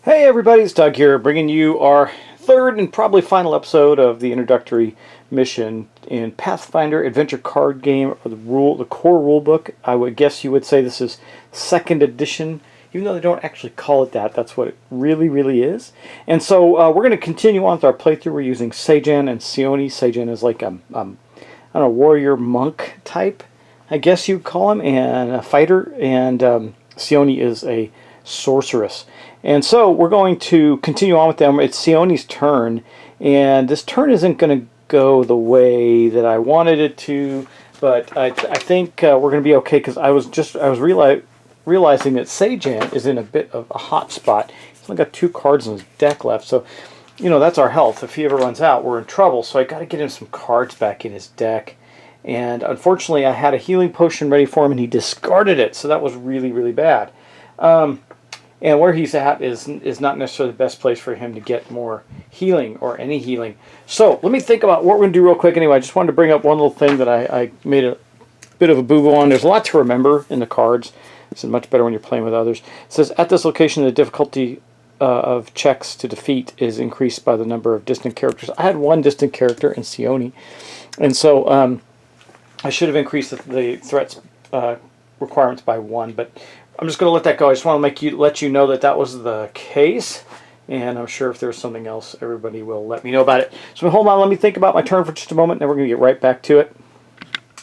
Hey everybody, it's Doug here, bringing you our third and probably final episode of the introductory mission in Pathfinder Adventure Card Game, or the core rule book. I would guess you would say this is second edition, even though they don't actually call it that. That's what it really is. And so we're going to continue on with our playthrough. We're using Sajan and Sione. Sajan is like I don't know, warrior monk type, I guess you'd call him, and a fighter, and Sione is a sorceress. And so we're going to continue on with them. It's Sione's turn, and this turn isn't going to go the way that I wanted it to, but I think we're going to be okay, because I was realizing that Sajan is in a bit of a hot spot. He's only got 2 cards in his deck left, so you know that's our health. If he ever runs out, we're in trouble. So I got to get him some cards back in his deck. And unfortunately, I had a healing potion ready for him, and he discarded it, so that was really bad. And where he's at is not necessarily the best place for him to get more healing or any healing. So let me think about what we're going to do real quick anyway. I just wanted to bring up one little thing that I made a bit of a boo-boo on. There's a lot to remember in the cards. This is much better when you're playing with others. It says, at this location, the difficulty of checks to defeat is increased by the number of distant characters. I had 1 distant character in Sione. And so I should have increased the threats requirements by 1, but I'm just going to let that go. I just want to let you know that that was the case, and I'm sure if there's something else, everybody will let me know about it. So hold on, let me think about my turn for just a moment, and then we're going to get right back to it.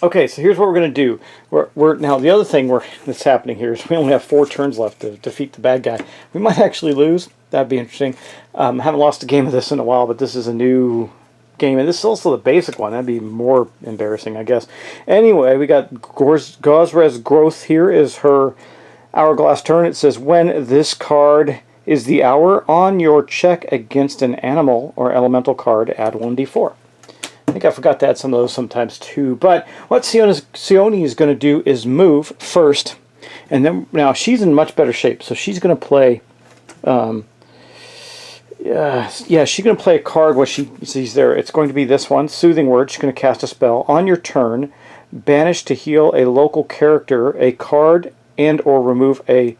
Okay, so here's what we're going to do. Now, the other thing that's happening here is we only have 4 turns left to defeat the bad guy. We might actually lose. That'd be interesting. I haven't lost a game of this in a while, but this is a new game, and this is also the basic one. That'd be more embarrassing, I guess. Anyway, we got Gozre's Growth. Here is her Hourglass turn. It says, when this card is the hour on your check against an animal or elemental card, add 1d4. I think I forgot to add some of those sometimes too. But what Sione is going to do is move first, and then now she's in much better shape. So she's going to play. She's going to play a card where she sees there. It's going to be this one, Soothing Word. She's going to cast a spell on your turn. Banish to heal a local character a card, and or remove a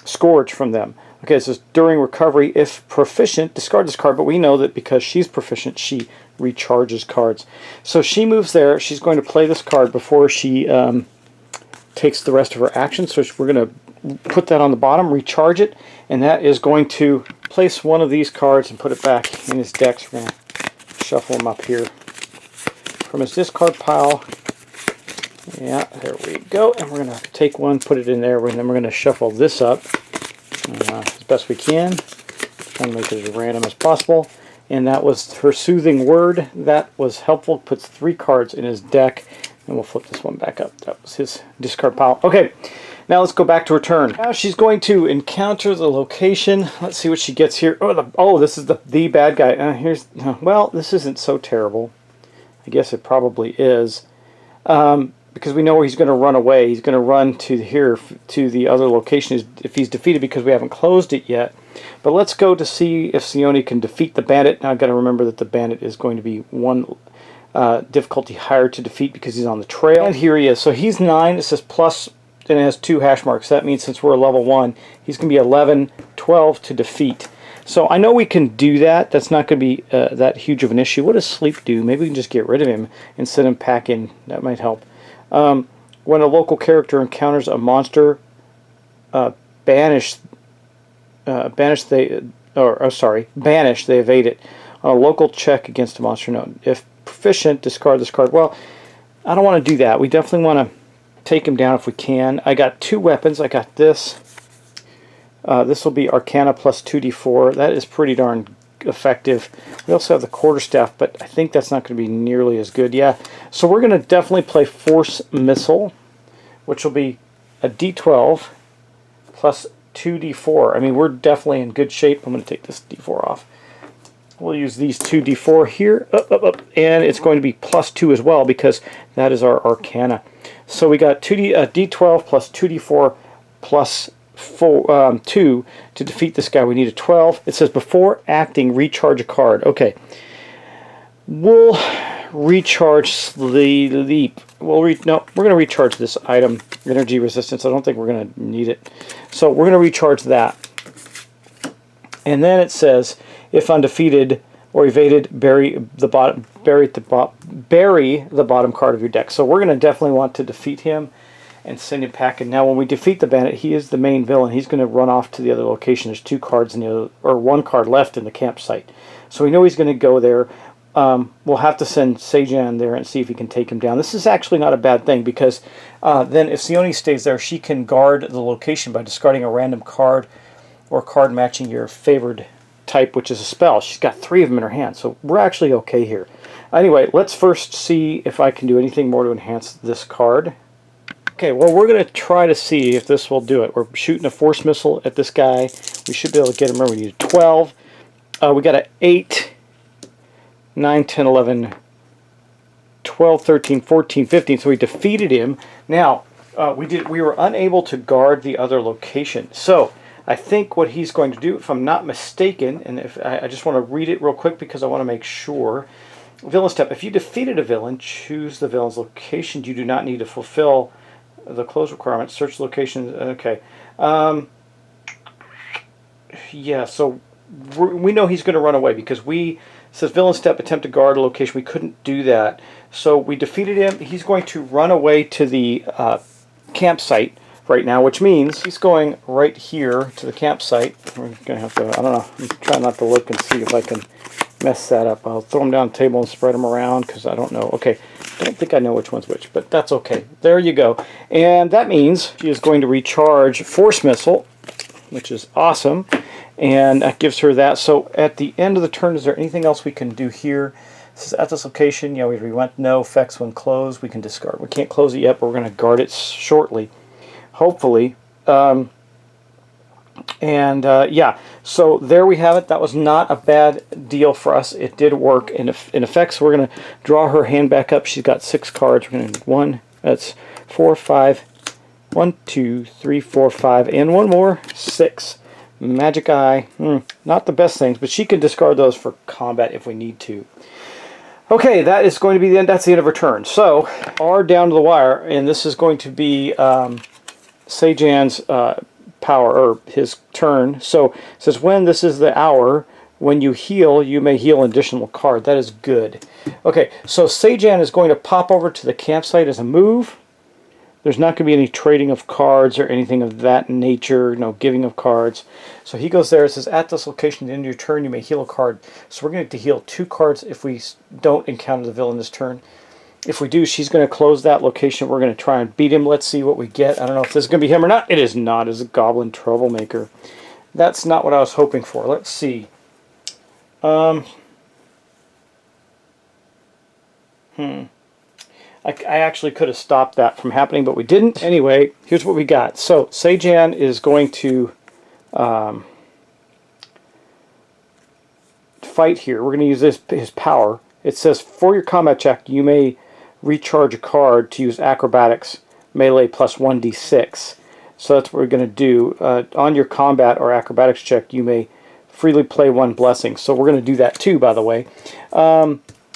scourge from them. Okay, it says during recovery, if proficient, discard this card, but we know that because she's proficient, she recharges cards. So she moves there. She's going to play this card before she takes the rest of her action. So we're going to put that on the bottom, recharge it, and that is going to place one of these cards and put it back in his deck. So we're going to shuffle him up here from his discard pile. Yeah, there we go. And we're going to take one, put it in there, and then we're going to shuffle this up as best we can. Trying to make it as random as possible. And that was her Soothing Word. That was helpful. Puts 3 cards in his deck. And we'll flip this one back up. That was his discard pile. Okay, now let's go back to her turn. Now she's going to encounter the location. Let's see what she gets here. Oh, this is the bad guy. Well, this isn't so terrible. I guess it probably is. Because we know where he's going to run away. He's going to run to here, to the other location if he's defeated, because we haven't closed it yet. But let's go to see if Sione can defeat the bandit. Now I've got to remember that the bandit is going to be 1 difficulty higher to defeat because he's on the trail. And here he is. So he's 9. It says plus, and it has 2 hash marks. That means since we're level 1, he's going to be 11, 12 to defeat. So I know we can do that. That's not going to be that huge of an issue. What does sleep do? Maybe we can just get rid of him and send him pack in. That might help. When a local character encounters a monster, banish, they evade it. On a local check against a monster node. If proficient, discard this card. Well, I don't want to do that. We definitely want to take him down if we can. I got 2 weapons. I got this. This will be Arcana plus 2d4. That is pretty darn effective. We also have the quarterstaff, but I think that's not going to be nearly as good. Yeah, so we're going to definitely play Force Missile, which will be a d12 plus 2d4. I mean, we're definitely in good shape. I'm going to take this d4 off. We'll use these 2d4 here, and it's going to be plus 2 as well because that is our Arcana. So we got d12 plus 2d4 plus 2 to defeat this guy. We need a 12. It says before acting, recharge a card. Okay. We'll recharge Sleep. No, we're going to recharge this item, Energy Resistance. I don't think we're going to need it. So we're going to recharge that. And then it says, if undefeated or evaded, bury the bottom card of your deck. So we're going to definitely want to defeat him and send him packing. Now, when we defeat the bandit, he is the main villain. He's going to run off to the other location. There's 2 cards in the other, or 1 card left in the campsite. So we know he's going to go there. We'll have to send Sajan there and see if he can take him down. This is actually not a bad thing, because then if Sione stays there, she can guard the location by discarding a random card or card matching your favored type, which is a spell. She's got 3 of them in her hand, so we're actually okay here. Anyway, let's first see if I can do anything more to enhance this card. Okay, well, we're going to try to see if this will do it. We're shooting a force missile at this guy. We should be able to get him. Remember, we need a 12. We got an 8, 9, 10, 11, 12, 13, 14, 15. So we defeated him. Now, we were unable to guard the other location. So I think what he's going to do, if I'm not mistaken, and if I just want to read it real quick because I want to make sure. Villain step. If you defeated a villain, choose the villain's location. You do not need to fulfill the close requirement. Search locations. Okay. Yeah, so we know he's going to run away because it says villain step, attempt to guard a location. We couldn't do that. So we defeated him. He's going to run away to the campsite right now, which means he's going right here to the campsite. We're going to have to, I don't know, I'm trying not to look and see if I can mess that up. I'll throw them down the table and spread them around because I don't know. Okay, I don't think I know which one's which, but that's okay. There you go. And that means she is going to recharge Force Missile, which is awesome. And that gives her that. So at the end of the turn, is there anything else we can do here? This is at this location. Yeah, we went no effects when closed. We can discard. We can't close it yet, but we're going to guard it shortly, hopefully. Yeah, so there we have it. That was not a bad deal for us. It did work. In effect, so we're going to draw her hand back up. She's got 6 cards. We're going to do 1, that's 4, 5, 1, 2, 3, 4, 5, and 1 more, 6. Magic Eye, not the best things, but she can discard those for combat if we need to. Okay, that is going to be the end. That's the end of her turn. So, R down to the wire, and this is going to be Sajan's power, or his turn. So it says when this is the hour, when you heal, you may heal an additional card. That is good. Okay, so Sajan is going to pop over to the campsite as a move. There's not going to be any trading of cards or anything of that nature, no giving of cards. So he goes there. It says, at this location, at the end of your turn, you may heal a card. So we're going to heal 2 cards if we don't encounter the villain this turn. If we do, she's going to close that location. We're going to try and beat him. Let's see what we get. I don't know if this is going to be him or not. It is not. It's a Goblin Troublemaker. That's not what I was hoping for. Let's see. I actually could have stopped that from happening, but we didn't. Anyway, here's what we got. So Sajan is going to fight here. We're going to use his power. It says, for your combat check, you may recharge a card to use acrobatics, melee plus 1d6. So that's what we're going to do. On your combat or acrobatics check, you may freely play 1 blessing. So we're going to do that too, by the way.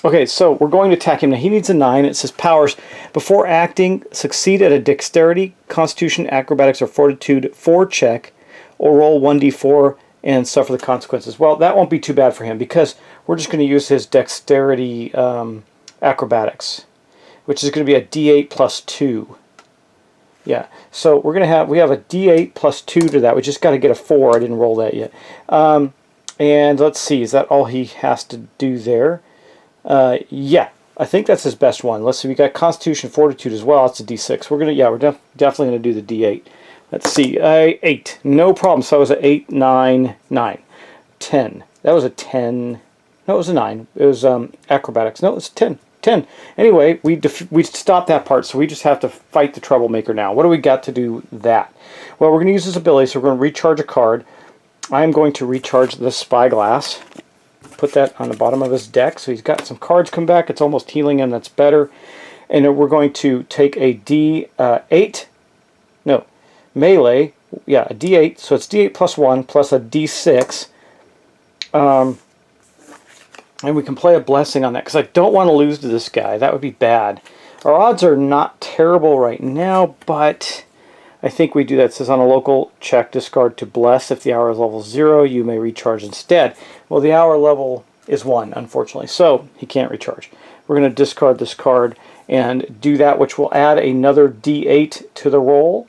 Okay, so we're going to attack him. Now he needs a 9. It says powers. Before acting, succeed at a dexterity, constitution, acrobatics, or fortitude 4 check, or roll 1d4 and suffer the consequences. Well, that won't be too bad for him because we're just going to use his dexterity acrobatics, which is going to be a d8 plus 2. Yeah, so we have a d8 plus 2 to that. We just got to get a 4. I didn't roll that yet. And let's see, is that all he has to do there? Yeah, I think that's his best one. Let's see, we got Constitution, Fortitude as well. It's a d6. We're definitely going to do the d8. Let's see, 8. No problem. So that was an 8, 9, 9. 10. That was a 10. No, it was a 9. It was acrobatics. No, it was 10. 10. Anyway, we stopped that part, so we just have to fight the Troublemaker now. What do we got to do that? Well, we're going to use this ability, so we're going to recharge a card. I am going to recharge the Spyglass. Put that on the bottom of his deck, so he's got some cards come back. It's almost healing him. That's better. And we're going to take a d8. No, melee. Yeah, a d8. So it's d8 plus 1 plus a d6. And we can play a blessing on that because I don't want to lose to this guy. That would be bad. Our odds are not terrible right now, but I think we do that. It says on a local check, discard to bless. If the hour is level 0, you may recharge instead. Well, the hour level is 1, unfortunately, so he can't recharge. We're going to discard this card and do that, which will add another D8 to the roll,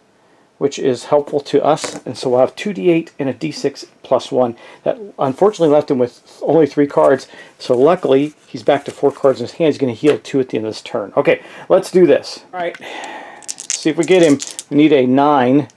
which is helpful to us. And so we'll have 2d8 and a d6 plus 1. That unfortunately left him with only 3 cards. So luckily, he's back to 4 cards in his hand. He's going to heal 2 at the end of this turn. Okay, let's do this. All right, see if we get him. We need a 9. He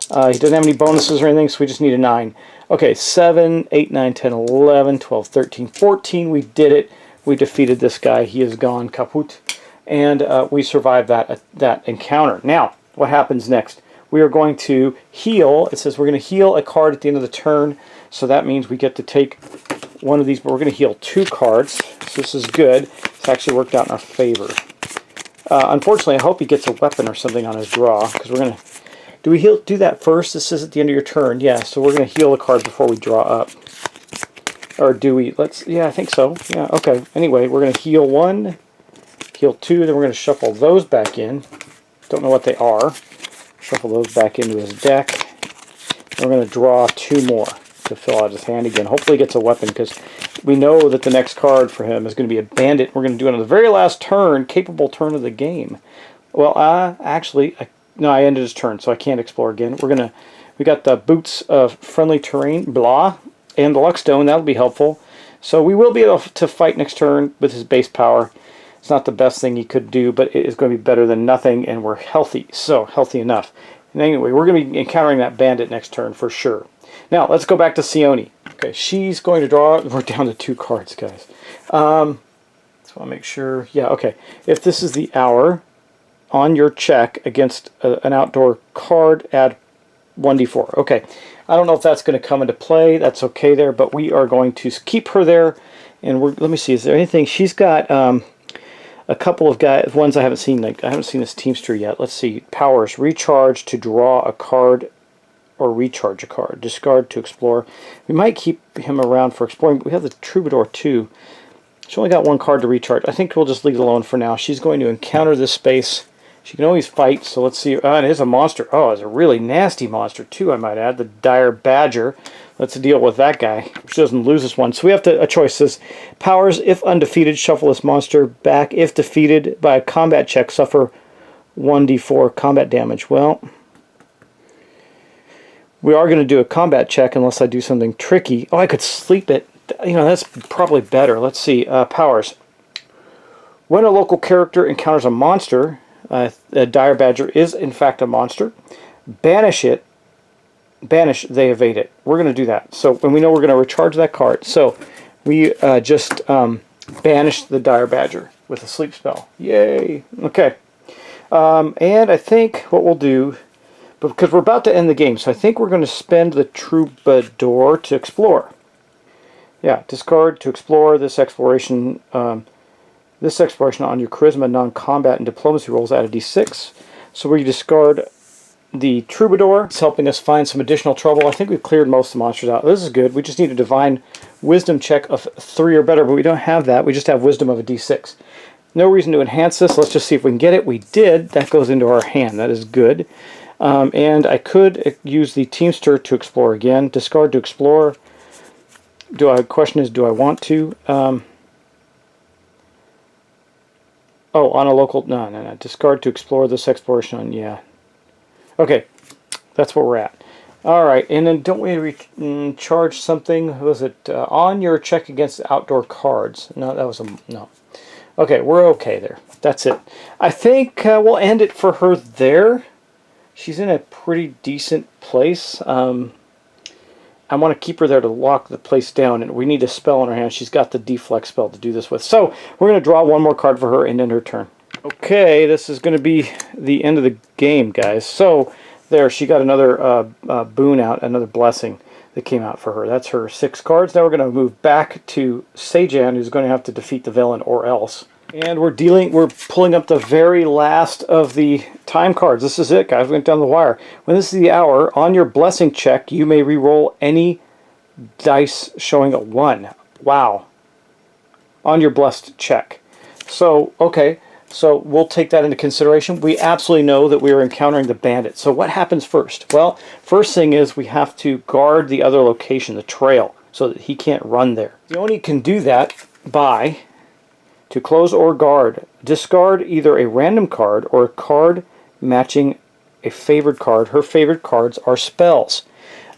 doesn't have any bonuses or anything, so we just need a 9. Okay, 7, 8, 9, 10, 11, 12, 13, 14. We did it. We defeated this guy. He is gone, kaput. And we survived that encounter. Now, what happens next? We are going to heal. It says we're going to heal a card at the end of the turn. So that means we get to take one of these, but we're going to heal 2 cards. So this is good. It's actually worked out in our favor. Unfortunately, I hope he gets a weapon or something on his draw, because we're going to... do that first? This is at the end of your turn. Yeah, so we're going to heal the card before we draw up. Or do we? Yeah, I think so. Yeah, okay. Anyway, we're going to heal 1, heal 2, then we're going to shuffle those back in. Don't know what they are. Shuffle those back into his deck. And we're going to draw 2 more to fill out his hand again. Hopefully he gets a weapon, because we know that the next card for him is going to be a bandit. We're going to do it on the very last turn, capable turn of the game. Well, actually, no, I ended his turn, so I can't explore again. We got the Boots of Friendly Terrain, blah, and the Luckstone. That'll be helpful. So we will be able to fight next turn with his base power. It's not the best thing he could do, but it is going to be better than nothing, and we're healthy, so healthy enough. And anyway, we're going to be encountering that bandit next turn for sure. Now, let's go back to Sione. Okay, she's going to draw. We're down to 2 cards, guys. Just want to make sure. Yeah, okay. If this is the hour, on your check against an outdoor card, add 1d4. Okay, I don't know if that's going to come into play. That's okay there, but we are going to keep her there. And let me see, is there anything? She's got a couple of ones I haven't seen. Like, I haven't seen this Teamster yet. Let's see. Powers: recharge to draw a card or recharge a card. Discard to explore. We might keep him around for exploring, but we have the Troubadour too. She's only got 1 card to recharge. I think we'll just leave it alone for now. She's going to encounter this space. She can always fight, so let's see. Oh, it is a monster. Oh, it's a really nasty monster, too, I might add. The Dire Badger. Let's deal with that guy. She doesn't lose this one. So we have a choice. It says, powers, if undefeated, shuffle this monster back. If defeated by a combat check, suffer 1d4 combat damage. Well, we are going to do a combat check unless I do something tricky. Oh, I could sleep it. You know, that's probably better. Let's see. Powers. When a local character encounters a monster... a Dire Badger is in fact a monster. Banish it. Banish, they evade it. We're going to do that. So when we know we're going to recharge that card. So we just banish the Dire Badger with a sleep spell. Yay! Okay. And I think what we'll do, because we're about to end the game, so I think we're going to spend the Troubadour to explore. Yeah, discard to explore. This exploration on your Charisma, non-combat, and Diplomacy rolls add a d6. So we discard the Troubadour. It's helping us find some additional trouble. I think we've cleared most of the monsters out. This is good. We just need a Divine Wisdom check of 3 or better, but we don't have that. We just have Wisdom of a d6. No reason to enhance this. Let's just see if we can get it. We did. That goes into our hand. That is good. And I could use the Teamster to explore again. Discard to explore. Question is, do I want to? Oh, on a local... No. Discard to explore this exploration on... Yeah. Okay. That's where we're at. Alright, and then don't we charge something? Was it on your check against outdoor cards? No, that was a... No. Okay, we're okay there. That's it. I think we'll end it for her there. She's in a pretty decent place. I want to keep her there to lock the place down, and we need a spell in her hand. She's got the deflect spell to do this with. So we're going to draw one more card for her and end her turn. Okay, this is going to be the end of the game, guys. So there, she got another boon out, another blessing that came out for her. That's her 6 cards. Now we're going to move back to Sajan, who's going to have to defeat the villain or else. And we're pulling up the very last of the time cards. This is it, guys. We went down the wire. When this is the hour, on your blessing check, you may re-roll any dice showing a 1. Wow. On your blessed check. So, okay. So we'll take that into consideration. We absolutely know that we are encountering the bandit. So what happens first? Well, first thing is we have to guard the other location, the trail, so that he can't run there. Sione can do that by, to close or guard, discard either a random card or a card matching a favored card. Her favorite cards are spells.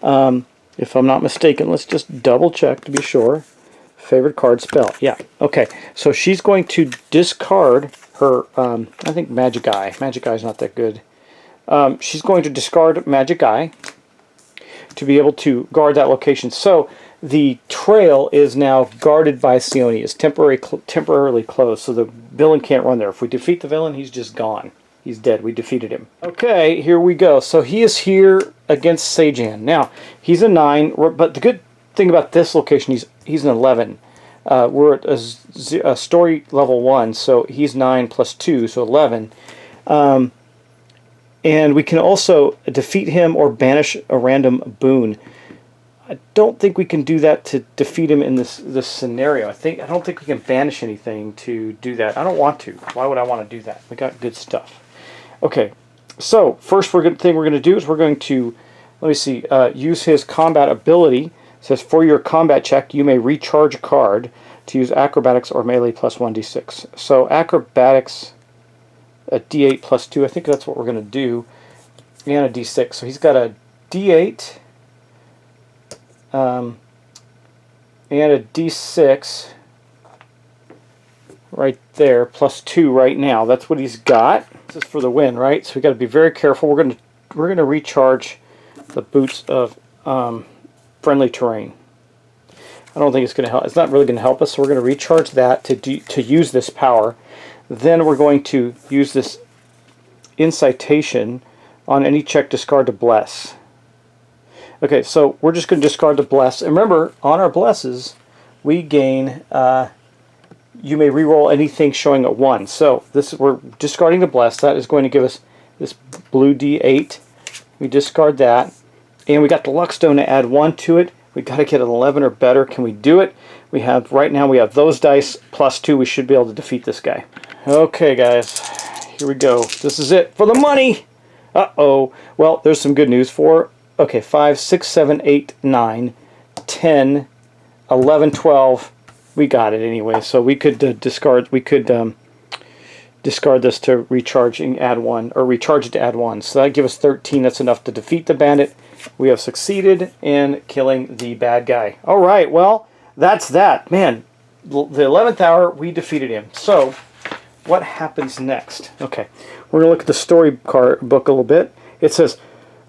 If I'm not mistaken, let's just double check to be sure. Favorite card spell. Yeah. Okay. So she's going to discard her, I think Magic Eye. Magic Eye is not that good. She's going to discard Magic Eye to be able to guard that location. So the trail is now guarded by Sione. It's temporarily closed, so the villain can't run there. If we defeat the villain, he's just gone. He's dead. We defeated him. Okay, here we go. So he is here against Sajan. Now, he's a 9, but the good thing about this location, he's an 11. We're at a story level 1, so he's 9 plus 2, so 11. And we can also defeat him or banish a random boon. I don't think we can do that to defeat him in this scenario. I don't think we can banish anything to do that. I don't want to. Why would I want to do that? We got good stuff. Okay, so first thing we're going to do is we're going to, let me see, use his combat ability. It says for your combat check, you may recharge a card to use acrobatics or melee plus 1d6. So acrobatics, a d8 plus 2. I think that's what we're going to do, and a d6. So he's got a d8 and a d6 right there, plus 2 right now. That's what he's got. This is for the win, right? So we got to be very careful. We're going to recharge the boots of friendly terrain. I don't think it's going to help. It's not really going to help us. So we're going to recharge that to use this power. Then we're going to use this incitation on any check discard to bless. Okay, so we're just going to discard the bless. And remember, on our blesses, we gain. You may reroll anything showing a 1. So we're discarding the bless. That is going to give us this blue d8. We discard that, and we got the luck stone to add 1 to it. We got to get an 11 or better. Can we do it? Right now we have those dice plus 2. We should be able to defeat this guy. Okay, guys, here we go. This is it for the money. Uh-oh. Well, there's some good news for. Okay, 5, 6, 7, 8, 9, 10, 11, 12. We got it anyway, so we could discard. We could discard this to recharge and add 1, or recharge it to add 1. So that gives us 13. That's enough to defeat the bandit. We have succeeded in killing the bad guy. All right, well, that's that. Man, the 11th hour, we defeated him. So what happens next? Okay, we're gonna look at the story book a little bit. It says,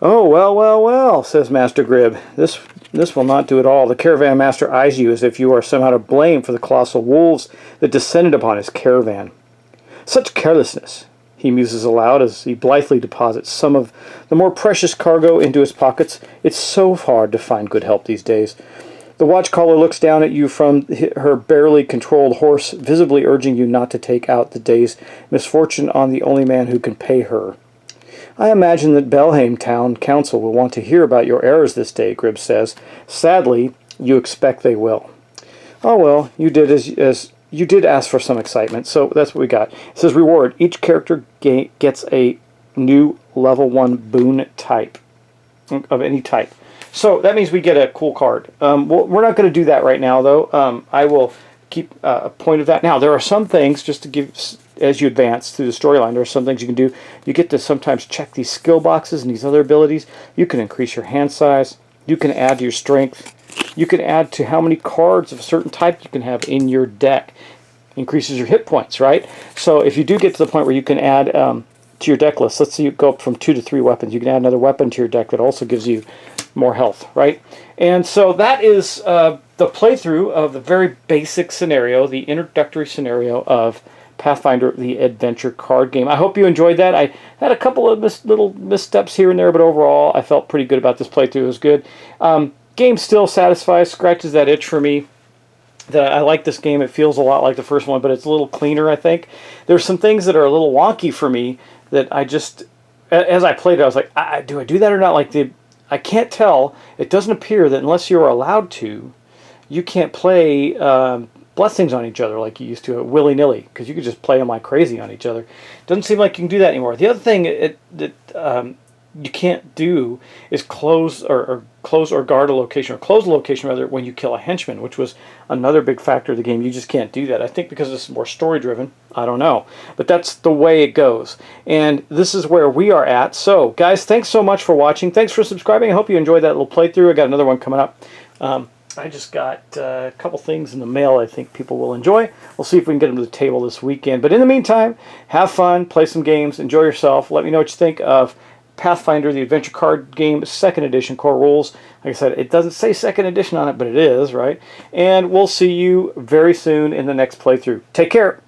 "Oh, well, well, well," says Master Grib. This will not do at all. The caravan master eyes you as if you are somehow to blame for the colossal wolves that descended upon his caravan. Such carelessness, he muses aloud as he blithely deposits some of the more precious cargo into his pockets. It's so hard to find good help these days. The watchcaller looks down at you from her barely controlled horse, visibly urging you not to take out the day's misfortune on the only man who can pay her. I imagine that Belhaim Town Council will want to hear about your errors this day, Grib says. Sadly, you expect they will. Oh well, you did as you did ask for some excitement, so that's what we got. It says reward. Each character gets a new level 1 boon type of any type. So that means we get a cool card. Well, we're not going to do that right now, though. I will keep a point of that. Now, there are some things, just to give, as you advance through the storyline, there are some things you can do. You get to sometimes check these skill boxes and these other abilities. You can increase your hand size. You can add to your strength. You can add to how many cards of a certain type you can have in your deck. Increases your hit points, right? So if you do get to the point where you can add to your deck list, let's say you go up from 2 to 3 weapons, you can add another weapon to your deck that also gives you more health, right? And so that is the playthrough of the very basic scenario, the introductory scenario of Pathfinder, the adventure card game. I hope you enjoyed that. I had a couple of little missteps here and there, but overall I felt pretty good about this playthrough. It was good. Game still satisfies, scratches that itch for me. That I like this game. It feels a lot like the first one, but it's a little cleaner, I think. There's some things that are a little wonky for me that I just, as I played it, I was like, do I do that or not? Like I can't tell. It doesn't appear that unless you're allowed to, you can't play blessings on each other like you used to willy-nilly, because you could just play them like crazy on each other. Doesn't seem like you can do that anymore. The other thing you can't do is close or guard a location, or close a location rather, when you kill a henchman, which was another big factor of the game. You just can't do that. I think because it's more story driven. I don't know, but that's the way it goes, and this is where we are at. So guys, thanks so much for watching. Thanks for subscribing. I hope you enjoyed that little playthrough. I got another one coming up. I just got a couple things in the mail I think people will enjoy. We'll see if we can get them to the table this weekend. But in the meantime, have fun, play some games, enjoy yourself. Let me know what you think of Pathfinder, the adventure card game, 2nd edition, core rules. Like I said, it doesn't say 2nd edition on it, but it is, right? And we'll see you very soon in the next playthrough. Take care.